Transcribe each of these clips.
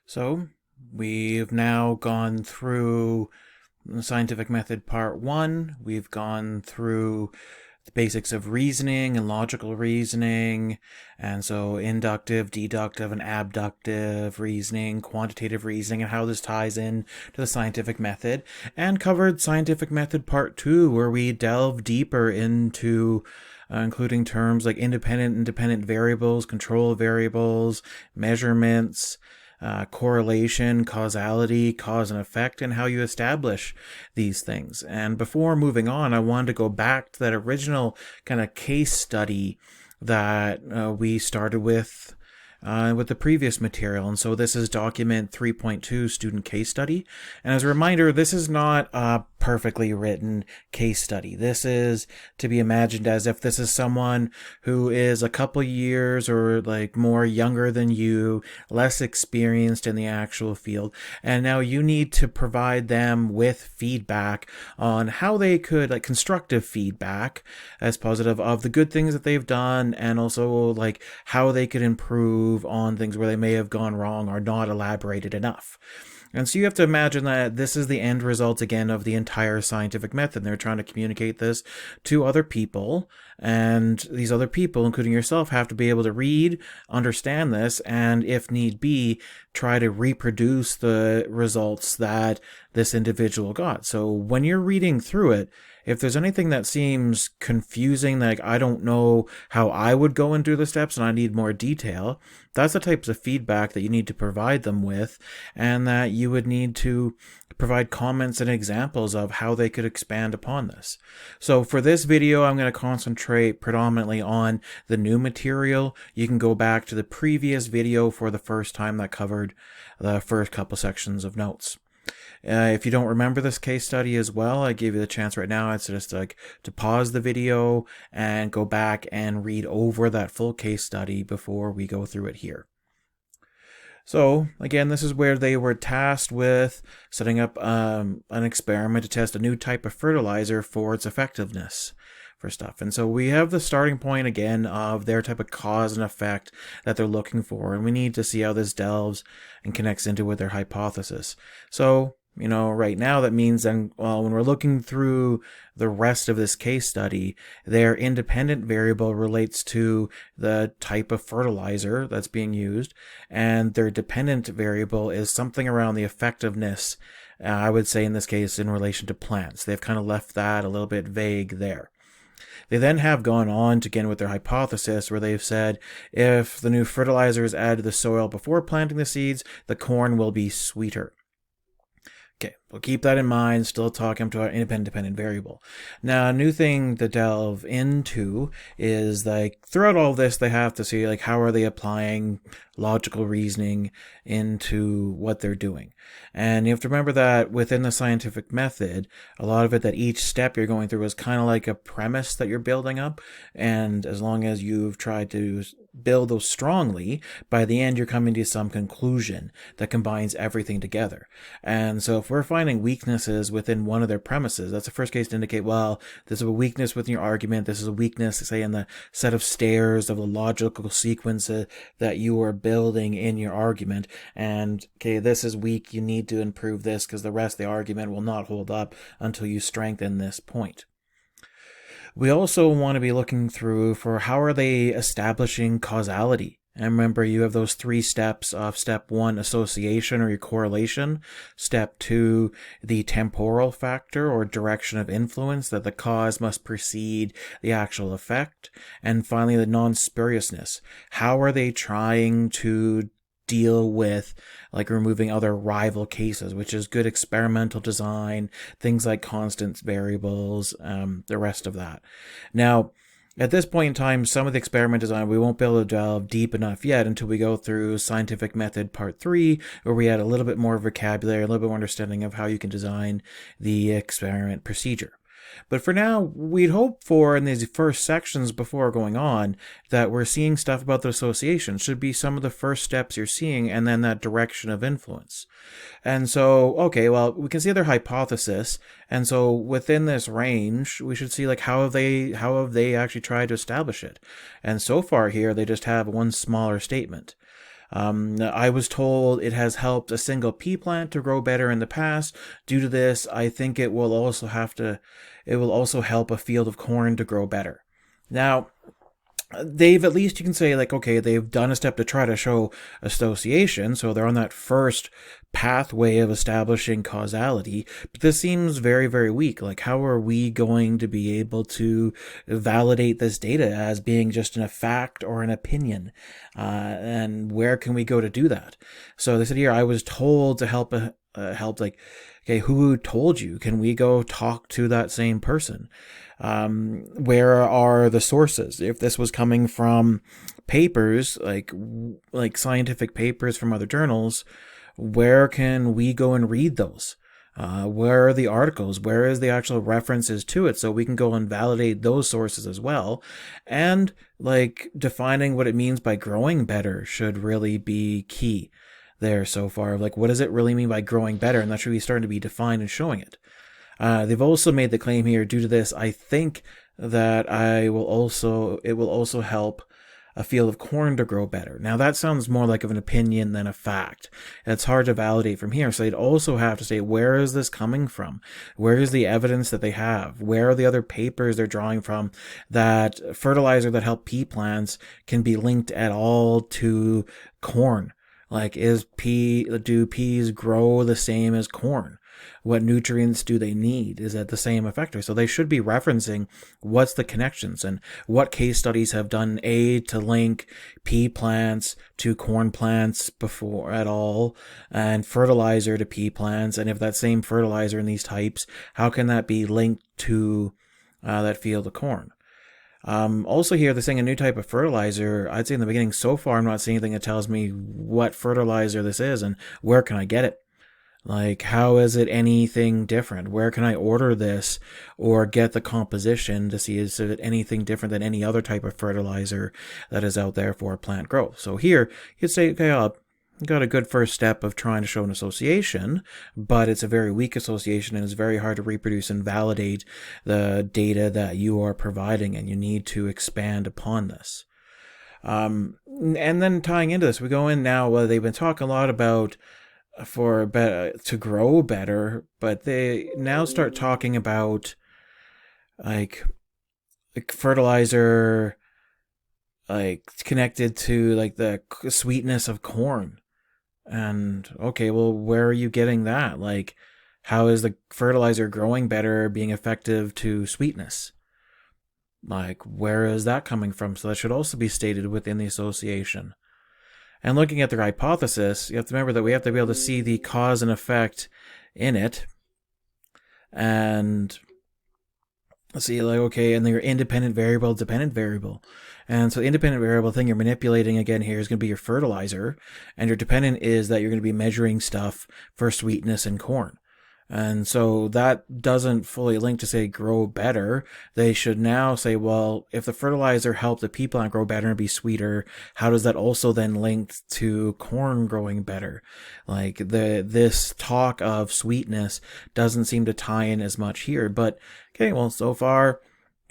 So we've now gone through the scientific method part one. We've gone through the basics of reasoning and logical reasoning, and so inductive, deductive, and abductive reasoning, quantitative reasoning, and how this ties in to the scientific method, and covered scientific method part two, where we delve deeper into including terms like independent and dependent variables, control variables, measurements, correlation, causality, cause and effect, and how you establish these things. And before moving on, I wanted to go back to that original kind of case study that we started with the previous material. And so this is document 3.2, student case study. And as a reminder, this is not a perfectly written case study. This is to be imagined as if this is someone who is a couple years or like more younger than you, less experienced in the actual field. And now you need to provide them with feedback on how they could, like constructive feedback as positive of the good things that they've done, and also like how they could improve on things where they may have gone wrong or not elaborated enough. And so you have to imagine that this is the end result again of the entire scientific method. They're trying to communicate this to other people, and these other people, including yourself, have to be able to read, understand this, and if need be, try to reproduce the results that this individual got. So when you're reading through it, if there's anything that seems confusing, like I don't know how I would go and do the steps and I need more detail, that's the types of feedback that you need to provide them with, and that you would need to provide comments and examples of how they could expand upon this. So for this video, I'm going to concentrate predominantly on the new material. You can go back to the previous video for the first time that covered the first couple sections of notes. If you don't remember this case study as well, I give you the chance right now. It's just like to pause the video and go back and read over that full case study before we go through it here. So again, this is where they were tasked with setting up an experiment to test a new type of fertilizer for its effectiveness for stuff. And so we have the starting point again of their type of cause and effect that they're looking for, and we need to see how this delves and connects into with their hypothesis. So right now that means then, well, when we're looking through the rest of this case study, their independent variable relates to the type of fertilizer that's being used, and their dependent variable is something around the effectiveness, I would say in this case, in relation to plants. They've kind of left that a little bit vague there. They then have gone on to again with their hypothesis where they've said if the new fertilizer is added to the soil before planting the seeds, the corn will be sweeter. Okay, we'll keep that in mind, still talking up to our independent dependent variable. Now, a new thing to delve into is like throughout all of this, they have to see like how are they applying logical reasoning into what they're doing. And you have to remember that within the scientific method, a lot of it, that each step you're going through is kind of like a premise that you're building up. And as long as you've tried to build those strongly, by the end you're coming to some conclusion that combines everything together. And so if we're finding weaknesses within one of their premises, that's the first case to indicate, well, this is a weakness within your argument, this is a weakness, say, in the set of stairs of the logical sequence that you are building in your argument, and okay, this is weak, you need to improve this because the rest of the argument will not hold up until you strengthen this point. We also want to be looking through for how are they establishing causality. And remember, you have those three steps of step one, association or your correlation. Step two, the temporal factor or direction of influence, that the cause must precede the actual effect. And finally, the non-spuriousness. How are they trying to deal with like removing other rival cases, which is good experimental design, things like constant variables, the rest of that. Now, at this point in time, some of the experiment design, we won't be able to delve deep enough yet until we go through scientific method part 3, where we add a little bit more vocabulary, a little bit more understanding of how you can design the experiment procedure. But for now, we'd hope for, in these first sections before going on, that we're seeing stuff about the association. Should be some of the first steps you're seeing, and then that direction of influence. And so, okay, well, we can see their hypothesis, and so within this range, we should see like how have they actually tried to establish it. And so far here, they just have one smaller statement. I was told it has helped a single pea plant to grow better in the past. Due to this, I think it will also help a field of corn to grow better. Now, they've, at least you can say, like, okay, they've done a step to try to show association, so they're on that first pathway of establishing causality, but this seems very, very weak. Like, how are we going to be able to validate this data as being just a fact or an opinion? And where can we go to do that? So they said here, I was told to help, like, okay, who told you? Can we go talk to that same person? Where are the sources? If this was coming from papers, like scientific papers from other journals, where can we go and read those? Where are the articles? Where is the actual references to it? So we can go and validate those sources as well. And like defining what it means by growing better should really be key there so far. Like, what does it really mean by growing better? And that should be starting to be defined and showing it. They've also made the claim here, due to this, I think that it will also help a field of corn to grow better. Now that sounds more like of an opinion than a fact. It's hard to validate from here. So they'd also have to say, where is this coming from? Where is the evidence that they have? Where are the other papers they're drawing from that fertilizer that help pea plants can be linked at all to corn? Like, do peas grow the same as corn? What nutrients do they need? Is it the same effector? So they should be referencing what's the connections and what case studies have done to link pea plants to corn plants before at all, and fertilizer to pea plants. And if that same fertilizer in these types, how can that be linked to that field of corn? Also here, they're saying a new type of fertilizer. I'd say in the beginning, so far, I'm not seeing anything that tells me what fertilizer this is and where can I get it. Like, how is it anything different? Where can I order this or get the composition to see is it anything different than any other type of fertilizer that is out there for plant growth? So here, you'd say, okay, got a good first step of trying to show an association, but it's a very weak association and it's very hard to reproduce and validate the data that you are providing, and you need to expand upon this. And then tying into this, we go in now, well, they've been talking a lot about to grow better, but they now start talking about like fertilizer like connected to like the sweetness of corn. And okay, well, where are you getting that? Like, how is the fertilizer growing better being effective to sweetness? Like, where is that coming from? So that should also be stated within the association. And looking at their hypothesis, you have to remember that we have to be able to see the cause and effect in it. And see, like, okay, and your independent variable, dependent variable. And so the independent variable thing you're manipulating again here is going to be your fertilizer. And your dependent is that you're going to be measuring stuff for sweetness in corn. And so that doesn't fully link to say grow better. They should now say, well, if the fertilizer helped the pea plant grow better and be sweeter, how does that also then link to corn growing better? Like this talk of sweetness doesn't seem to tie in as much here. But okay, well, so far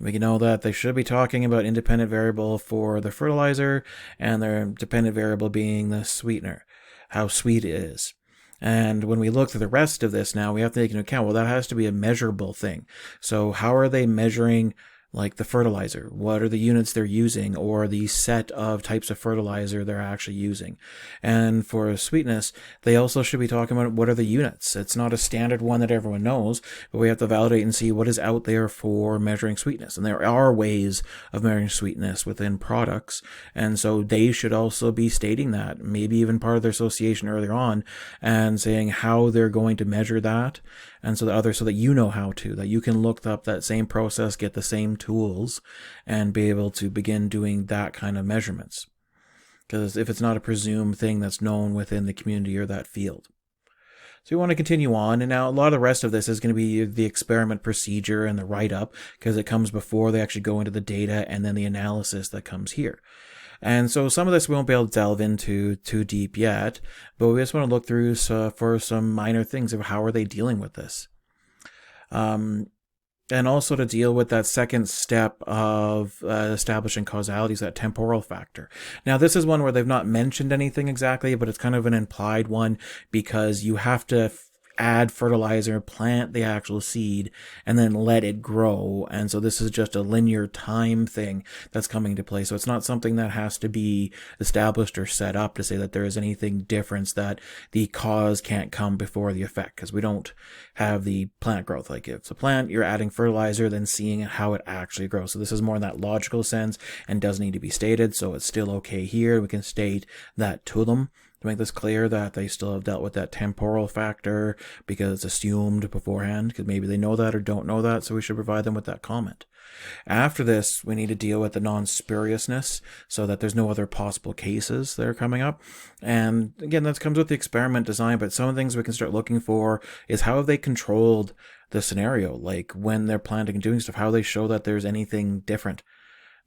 we can know that they should be talking about independent variable for the fertilizer and their dependent variable being the sweetener, how sweet it is. And when we look at the rest of this now, we have to take into account, well, that has to be a measurable thing. So how are they measuring like the fertilizer? What are the units they're using, or the set of types of fertilizer they're actually using? And for sweetness, they also should be talking about what are the units. It's not a standard one that everyone knows, but we have to validate and see what is out there for measuring sweetness. And there are ways of measuring sweetness within products. And so they should also be stating that, maybe even part of their association earlier on, and saying how they're going to measure that. And so that you know how to, that you can look up that same process, get the same tools, and be able to begin doing that kind of measurements. Because if it's not a presumed thing that's known within the community or that field. So we want to continue on, and now a lot of the rest of this is going to be the experiment procedure and the write-up, because it comes before they actually go into the data and then the analysis that comes here. And so some of this we won't be able to delve into too deep yet, but we just want to look through for some minor things of how are they dealing with this. and also to deal with that second step of establishing causalities, that temporal factor. Now, this is one where they've not mentioned anything exactly, but it's kind of an implied one because you have to add fertilizer, plant the actual seed, and then let it grow. And so this is just a linear time thing that's coming to play. So it's not something that has to be established or set up to say that there is anything difference, that the cause can't come before the effect, because we don't have the plant growth. Like if it's a plant, you're adding fertilizer, then seeing how it actually grows. So this is more in that logical sense and does need to be stated. So it's still okay here. We can state that to them to make this clear that they still have dealt with that temporal factor because it's assumed beforehand, because maybe they know that or don't know that, so we should provide them with that comment. After this, we need to deal with the non-spuriousness so that there's no other possible cases that are coming up. And again, that comes with the experiment design, but some of the things we can start looking for is how have they controlled the scenario, like when they're planting and doing stuff, how they show that there's anything different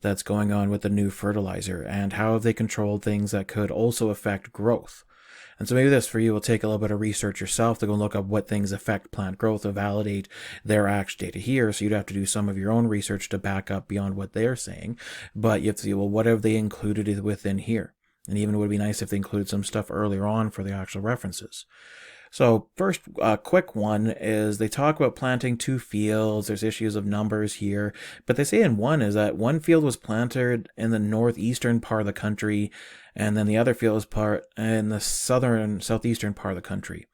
that's going on with the new fertilizer, and how have they controlled things that could also affect growth. And so maybe this for you will take a little bit of research yourself to go look up what things affect plant growth to validate their actual data here. So you'd have to do some of your own research to back up beyond what they're saying. But you have to see, well, what have they included within here? And even it would be nice if they included some stuff earlier on for the actual references. So first, quick one is they talk about planting 2 fields. There's issues of numbers here, but they say in one is that one field was planted in the northeastern part of the country, and then the other field was part in the southeastern part of the country.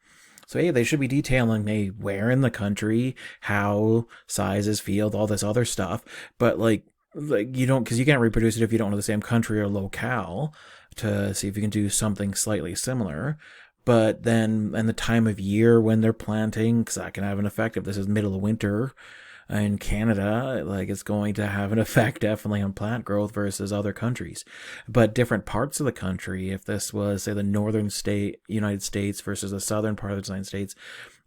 So hey, they should be detailing where in the country, how, sizes, field, all this other stuff. But like you don't, because you can't reproduce it if you don't know the same country or locale to see if you can do something slightly similar. But then, and the time of year when they're planting, because that can have an effect. If this is middle of winter in Canada, like it's going to have an effect definitely on plant growth versus other countries. But different parts of the country, if this was, say, the northern United States versus the southern part of the United States,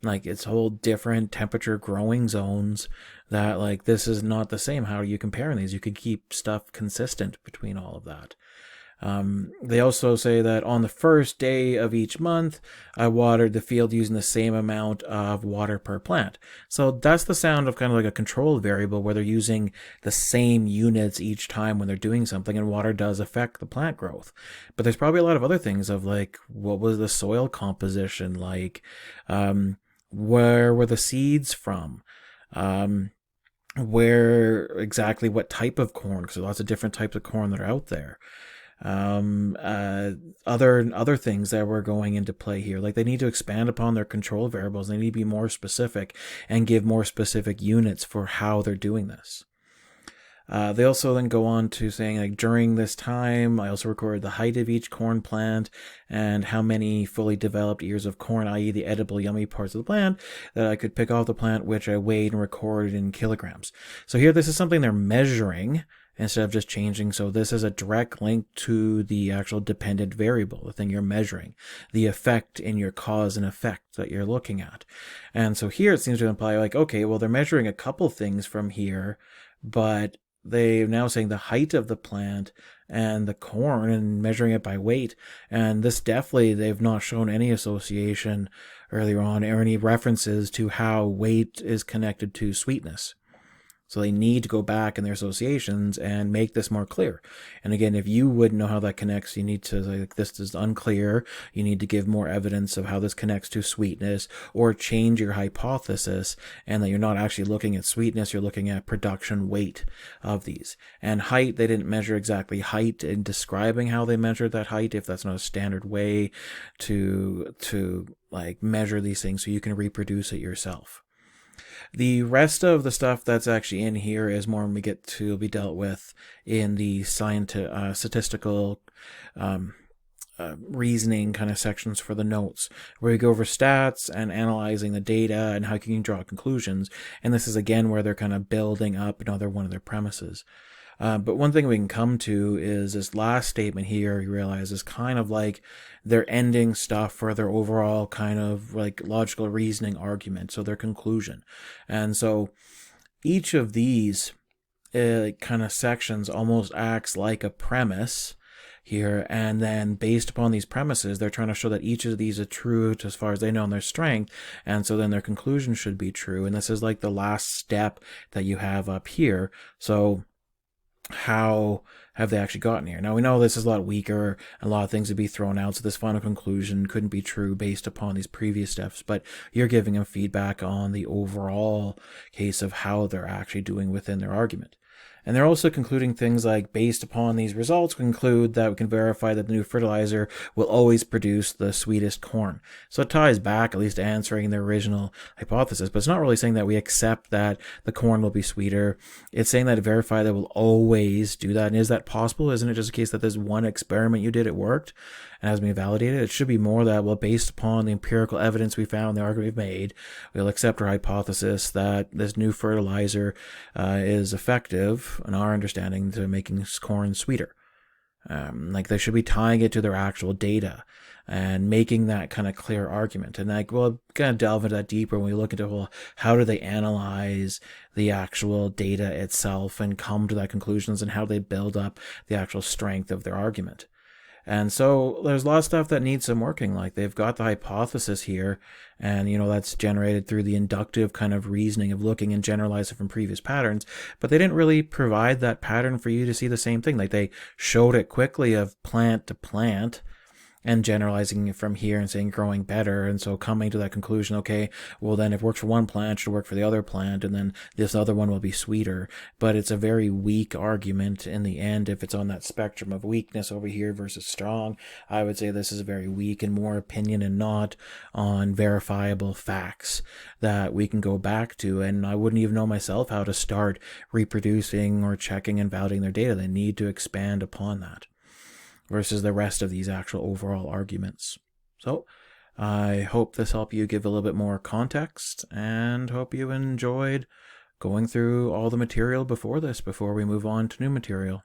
like it's whole different temperature growing zones that like this is not the same. How are you comparing these? You could keep stuff consistent between all of that. They also say that on the first day of each month, I watered the field using the same amount of water per plant. So that's the sound of kind of like a control variable where they're using the same units each time when they're doing something, and water does affect the plant growth. But there's probably a lot of other things of like, what was the soil composition like? Where were the seeds from? Where exactly, what type of corn? Because there's lots of different types of corn that are out there. Other things that were going into play here, like they need to expand upon their control variables. They need to be more specific and give more specific units for how they're doing this. They also then go on to saying, like, during this time, I also recorded the height of each corn plant and how many fully developed ears of corn, i.e. the edible yummy parts of the plant, that I could pick off the plant, which I weighed and recorded in kilograms. So here, this is something they're measuring instead of just changing. So this is a direct link to the actual dependent variable, the thing you're measuring, the effect in your cause and effect that you're looking at. And so here it seems to imply like, okay, well, they're measuring a couple things from here, but they're now saying the height of the plant and the corn and measuring it by weight. And this definitely, they've not shown any association earlier on or any references to how weight is connected to sweetness. So they need to go back in their associations and make this more clear. And again, if you wouldn't know how that connects, you need to, like, this is unclear. You need to give more evidence of how this connects to sweetness, or change your hypothesis, and that you're not actually looking at sweetness, you're looking at production weight of these. And height, they didn't measure exactly height in describing how they measured that height, if that's not a standard way to like measure these things so you can reproduce it yourself. The rest of the stuff that's actually in here is more when we get to be dealt with in the statistical reasoning kind of sections for the notes, where we go over stats and analyzing the data and how you can draw conclusions. And this is again where they're kind of building up another one of their premises. But one thing we can come to is this last statement here, you realize, is kind of like their ending stuff for their overall kind of like logical reasoning argument, so their conclusion. And so each of these kind of sections almost acts like a premise here, and then based upon these premises, they're trying to show that each of these are true as far as they know in their strength, and so then their conclusion should be true. And this is like the last step that you have up here. So how have they actually gotten here? Now we know this is a lot weaker, a lot of things would be thrown out, so this final conclusion couldn't be true based upon these previous steps, but you're giving them feedback on the overall case of how they're actually doing within their argument. And they're also concluding things like, based upon these results, we conclude that we can verify that the new fertilizer will always produce the sweetest corn. So it ties back, at least to answering their original hypothesis, but it's not really saying that we accept that the corn will be sweeter. It's saying that to verify that it will always do that. And is that possible? Isn't it just a case that this one experiment you did, it worked and has been validated? It should be more that, well, based upon the empirical evidence we found, the argument we've made, we'll accept our hypothesis that this new fertilizer is effective, in our understanding, to making corn sweeter. Like they should be tying it to their actual data and making that kind of clear argument. And like, we'll kind of delve into that deeper when we look into, well, how do they analyze the actual data itself and come to that conclusions, and how they build up the actual strength of their argument. And so there's a lot of stuff that needs some working. Like they've got the hypothesis here, and that's generated through the inductive kind of reasoning of looking and generalizing from previous patterns, but they didn't really provide that pattern for you to see the same thing. Like they showed it quickly of plant to plant and generalizing it from here and saying growing better, and so coming to that conclusion, okay, well then if it works for one plant, it should work for the other plant, and then this other one will be sweeter. But it's a very weak argument in the end. If it's on that spectrum of weakness over here versus strong, I would say this is very weak and more opinion and not on verifiable facts that we can go back to. And I wouldn't even know myself how to start reproducing or checking and validating their data. They need to expand upon that versus the rest of these actual overall arguments. So I hope this helped you give a little bit more context, and hope you enjoyed going through all the material before this, before we move on to new material.